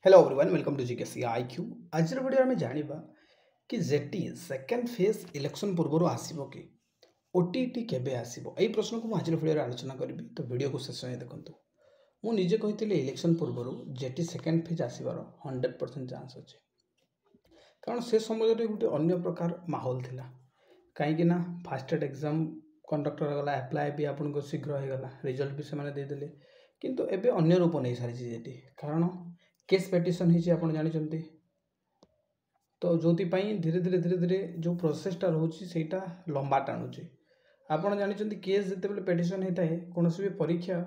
Hello everyone welcome to GKC IQ आज video में जानिबा कि जेटी सेकेंड फेज इलेक्शन पूर्व आसीबो कि ओटीटी केबे आसीबो एई प्रश्न को आज वीडियो रे आलोचना करबी तो वीडियो को शेष में देखंतु मु निजे कहितले इलेक्शन पूर्व जेटी सेकेंड फेज आसीबार 100% चांस अछि कारण से समय रे गुटे अन्य प्रकार माहौल थिला काहे कि ना फास्टेड एग्जाम कंडक्ट गला अप्लाई भी आपन को शीघ्र हो गला रिजल्ट भी से माने दे देले किंतु एबे अन्य रूप नै सारी जेटी कारण केस पेटिशन ही आप जानते तो जो धीरे धीरे धीरे धीरे जो प्रोसेसटा रोचे सेटा लंबा टाणुचे आपड़ जानते केस जिते पेटिशन होता है कौन भी परीक्षा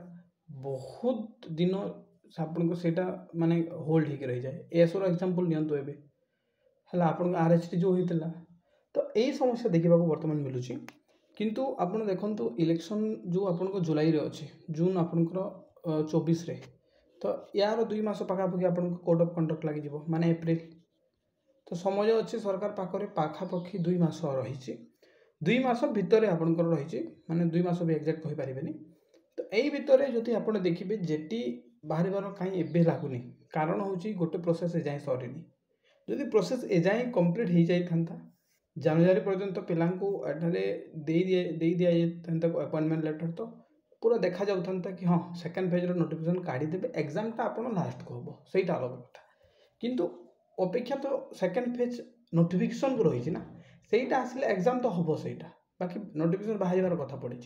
बहुत दिन आपन को सेटा माने होल्ड हो रही जाए एसर एग्जांपल नियंतु एबे हला आपन आरएचटी जो होता तो यही समस्या देखा बर्तमान मिलूँ किंतु आपन देखंतु इलेक्शन जो आपन को जुलाई रे अच्छे जून आपनकर 24 रे तो यार 2 मास पाखापाखि आप कोड ऑफ कंडक्ट लगे माने एप्रिल तो समय अच्छे सरकार पाखे पाखापाखि 2 मास रही 2 मास भितर आपंकर रही माने 2 मास भी एक्जाक्ट कही पारे तो यही भितर जदि आप देखिए जेटी बाहर कहीं एबे लगुनि कारण हूँ गोटे प्रोसेस एजाएं सरीनी जदि प्रोसेस एजाएं कंप्लीट हो जाता जनवरी पर्यंत पिला दे दि अपॉइंटमेंट लेटर तो पूरा देखा जाता कि हाँ सेकेंड फेज नोटिफिकेशन काढ़ीदेवे एग्जामटा आप लास्ट को हम से अलग कथा किंतु अपेक्षा तो सेकेंड फेज नोटिफिकेशन को रही ना सहीटा आसिले एग्जाम तो हम सहीटा बाकी नोटिफिकेशन बाहर कथा पड़ी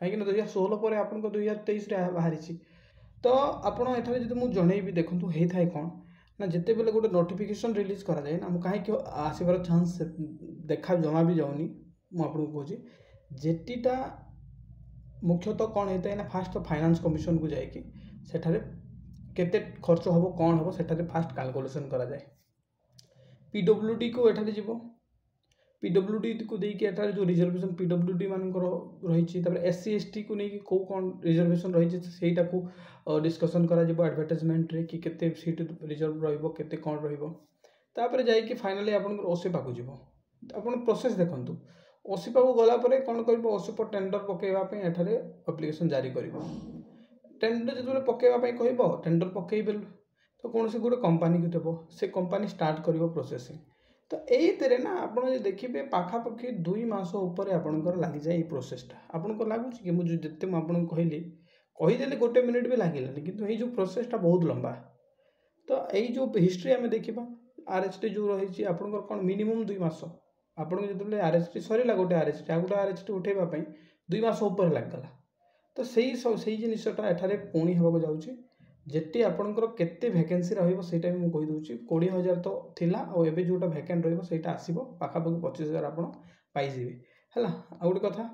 कहीं 2016 पर आप 2023 बाहरी तो आपड़ एठारे जो मुझे जनईबी देखूँ होता है कौन ना जिते बेले गोटे नोटिफिकेशन रिलीज करा जाए ना कहीं आसबार चांस देखा जमा भी जाऊनी मुझे कहूँ जेटीटा मुख्यतः कौन होता है ना फास्ट तो फाइनेंस कमिशन को जाकि सेठारे केते खर्च हम कौन हम सेठारे फास्ट कैलकुलेशन करा जाए पीडब्ल्यूडी को एठारे जीवो पीडब्ल्यूडी को देकी एठारे जो रिजर्वेशन पीडब्ल्यूडी मानकर रही एससी एसटी को लेकिन कौ कौन रिजर्वेशन रही सेटा को डिस्कसन करा जिवो एडवर्टाइजमेंट रे कि केते सीट रिजर्व रहिबो केते कौन रहिबो तापर जाई फाइनली आपन ओसेपा को जीवो आपन प्रोसेस देखंतु ओसीपा को गला पर कौन कर ओसीपा टेंडर पकेवाई एठारे एप्लिकेशन जारी कर टेंडर जो पकेवाई कह टेंडर पकेबे तो कौन से गोटे कंपनी को देव से कंपनी स्टार्ट कर प्रोसेसिंग तो यही ना आप देखिए पाखापाखि 2 मास उपर आपंकर लग जाए प्रोसेसटा आपको लगुच कि मुझे जिते मुझे कहली कहीदेली गोटे मिनिट भी लगलानी कि ये जो प्रोसेसटा बहुत लंबा तो यही जो हिस्ट्री आम देखा आरएचटी जो रही आपंकर कौन मिनिमम 2 मास आपको जो आरएचटी सरला गोटे आरएचटी आ गोटे आरएचटी उठेबापी 2 मास उपर लगला तो सही जिनटा एठारे पुणी होगा जाऊँगी जेटी आपंकर केते वैकेंसी रहीटा भी मुझे कहीदे 20,000 तो थिला और एबे जोटा वैकेंट रहीटा आसो पाखापाखि 25,000 आप पाइबे है आ गोटे कथा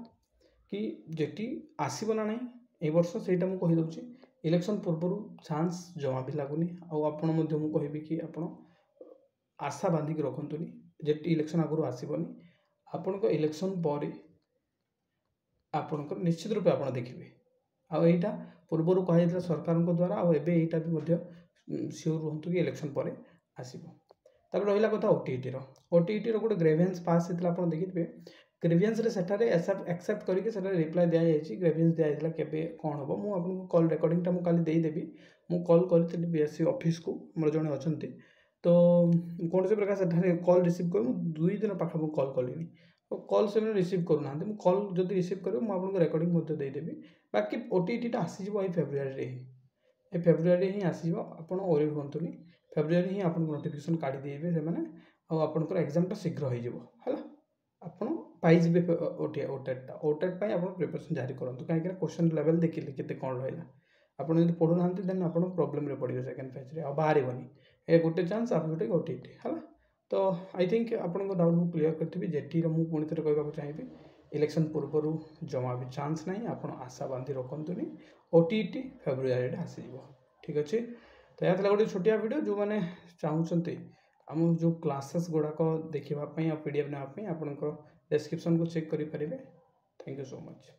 कि जेटी आसब ना ना ए वर्ष से मुझे कहीदे इलेक्शन पूर्व चांस जमा भी लगुनि आपड़ कहि कि आप आशा बांधिक रखुनी जेटी इलेक्शन आगु आसबनी आपण इलेक्शन पर आपंकर निश्चित रूपे आप देखिए आईटा पूर्वर कह सरकार द्वारा आईटा भी सियोर रुहतु कि इलेक्शन पर आसो तब रहा कथा ओटीटी ओटीटी गोटे ग्रेवियंस पास होता आप देखिए ग्रेवियंस सेठारे एक्सेप्ट करके रिप्लाई दी जाए ग्रेवियंस दी जाता के कौन हम मुझे कल रेकर्डिंगटा मुझे काली देदेवी मुझे कल करी बीएससी ऑफिस को मोर जड़े अच्छा तो कौन से प्रकार से कल रिसीव कर 2 दिन पाखापाखि कल कली तो कल से रिसीव करूना कल जब रिसीव करेंगे मुझे रेकर्डिंग देदेवी बाकी ओटीटी आसीज फेब्रुआरी ही फेब्रुआरी ही आसो आप ओरी रुहतुनि फेब्रुआरी ही आप नोटिफिकेशन काढ़ीदेवे से आपंकर एग्जामटा शीघ्र हो आपड़ पाइबे ओटेटा ओटेट आप प्रिपरेशन जारी करूँ कहीं क्वेश्चन लेवल देखिए केते कौन रहा आप पढ़ुना देन आप प्रोब्लेम पड़े सेकेंड फेज रे बाहर ए गोटे चांस आप गोटे ओटीटी है तो आई थिंक आपको डाउट मुझे क्लीयर करी जेटी मुझे पुणी थे कहना चाहिए इलेक्शन पूर्व जमा भी चांस ना आप आशा बांधि रखुनी ओटीटी फेब्रुआरी आसो ठीक अच्छे तो यह गोटे छोटिया वीडियो जो मैंने चाहते आम जो क्लासेस गुड़ाक देखापी पीडीएफ नापी आप डिस्क्रिप्शन को चेक करेंगे थैंक यू सो मच।